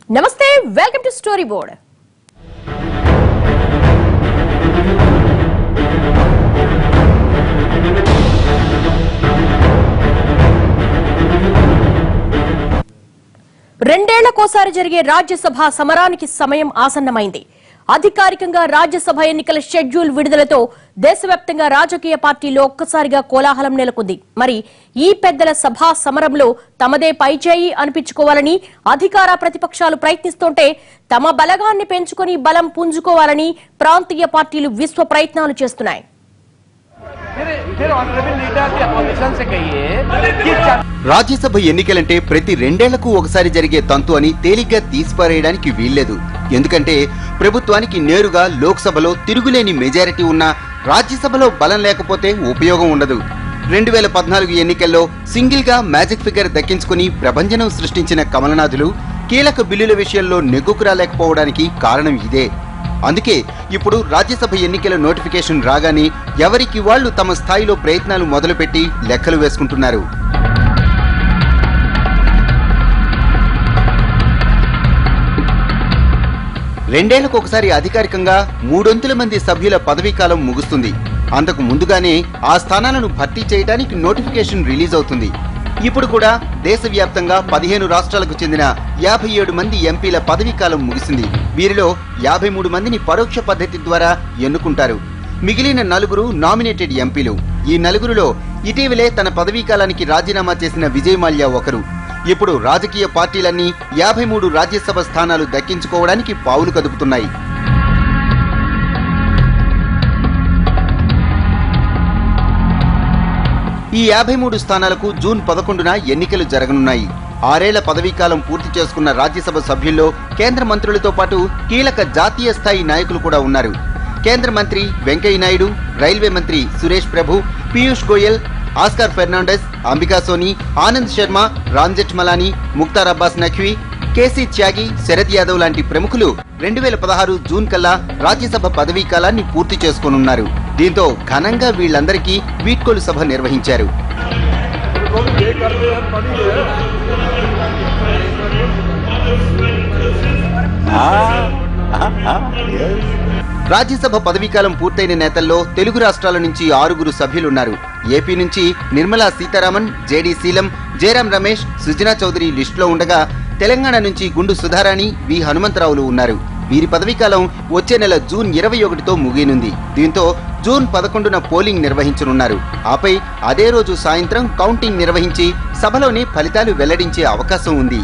నమస్తే, welcome to story board. రెండేళ్లకోసారి జరిగే రాజ్యసభ సమరానికి సమయం ఆసన్నమైంది. అధికారికంగా రాజ్యసభ ఎన్నికల షెడ్యూల్ విడుదలతో దేశవ్యాప్తంగా రాజకీయ పార్టీల్లో ఒక్కసారిగా కోలాహలం నెలకొంది. మరి ఈ పెద్దల సభా సమరంలో తమదే పైచేయి అనిపించుకోవాలని అధికార ప్రతిపక్షాలు ప్రయత్నిస్తుంటే తమ బలగాన్ని పెంచుకొని బలం పుంజుకోవాలని ప్రాంతీయ పార్టీలు విశ్వ ప్రయత్నాలు చేస్తున్నాయి. రాజ్యసభ ఎన్నికలంటే ప్రతి రెండేళ్లకు ఒకసారి జరిగే తంతు అని తేలిగ్గా తీసిపారేయడానికి వీల్లేదు. ఎందుకంటే ప్రభుత్వానికి నేరుగా లోక్సభలో తిరుగులేని మెజారిటీ ఉన్నా రాజ్యసభలో బలం లేకపోతే ఉపయోగం ఉండదు. 2014 ఎన్నికల్లో సింగిల్ గా మ్యాజిక్ ఫిగర్ దక్కించుకుని ప్రభంజనం సృష్టించిన కమలనాథులు కీలక బిల్లుల విషయంలో నెగ్గుకు రాలేకపోవడానికి కారణం ఇదే. అందుకే ఇప్పుడు రాజ్యసభ ఎన్నికల నోటిఫికేషన్ రాగానే ఎవరికి వాళ్లు తమ స్థాయిలో ప్రయత్నాలు మొదలుపెట్టి లెక్కలు వేసుకుంటున్నారు. రెండేళ్లకు ఒకసారి అధికారికంగా 300 మంది సభ్యుల పదవీకాలం ముగుస్తుంది. అంతకు ముందుగానే ఆ స్థానాలను భర్తీ చేయడానికి నోటిఫికేషన్ రిలీజ్ అవుతుంది. ఇప్పుడు కూడా దేశవ్యాప్తంగా 15 రాష్ట్రాలకు చెందిన 57 మంది ఎంపీల పదవీకాలం ముగిసింది. వీరిలో 53 మందిని పరోక్ష పద్ధతి ద్వారా ఎన్నుకుంటారు. మిగిలిన 4 నామినేటెడ్ ఎంపీలు. ఈ 4లో ఇటీవలే తన పదవీకాలానికి రాజీనామా చేసిన విజయ్ మాల్యా ఒకరు. ఇప్పుడు రాజకీయ పార్టీలన్నీ 53 రాజ్యసభ స్థానాలు దక్కించుకోవడానికి పావులు కదుపుతున్నాయి. ఈ 53 స్థానాలకు జూన్ 11న ఎన్నికలు జరగనున్నాయి. 6 ఏళ్ల పదవీకాలం పూర్తి చేసుకున్న రాజ్యసభ సభ్యుల్లో కేంద్ర మంత్రులతో పాటు కీలక జాతీయ స్థాయి నాయకులు కూడా ఉన్నారు. కేంద్ర మంత్రి వెంకయ్య నాయుడు, రైల్వే మంత్రి సురేష్ ప్రభు, పీయూష్ గోయల్, ఆస్కార్ ఫెర్నాండెస్, అంబికా సోని, ఆనంద్ శర్మ, రామ్జెట్ మలానీ, ముక్తార్ అబ్బాస్ నఖ్వీ, కేసీ త్యాగి, శరద్ యాదవ్ లాంటి ప్రముఖులు 2016 జూన్ కల్లా రాజ్యసభ పదవీకాలాన్ని పూర్తి చేసుకోనున్నారు. దీంతో ఘనంగా వీళ్లందరికీ వీడ్కోలు సభ నిర్వహించారు. రాజ్యసభ పదవీకాలం పూర్తయిన నేతల్లో తెలుగు రాష్ట్రాల నుంచి 6 సభ్యులున్నారు. ఏపీ నుంచి నిర్మలా సీతారామన్, జేడీ శీలం, జయరాం రమేష్, సుజనా చౌదరి లిస్టులో ఉండగా తెలంగాణ నుంచి గుండు సుధారాణి, వి హనుమంతరావులు ఉన్నారు. వీరి పదవీకాలం వచ్చే నెల జూన్ 21తో ముగియనుంది. దీంతో జూన్ 11న పోలింగ్ నిర్వహించనున్నారు. ఆపై అదే రోజు సాయంత్రం కౌంటింగ్ నిర్వహించి సభలోనే ఫలితాలు వెల్లడించే అవకాశం ఉంది.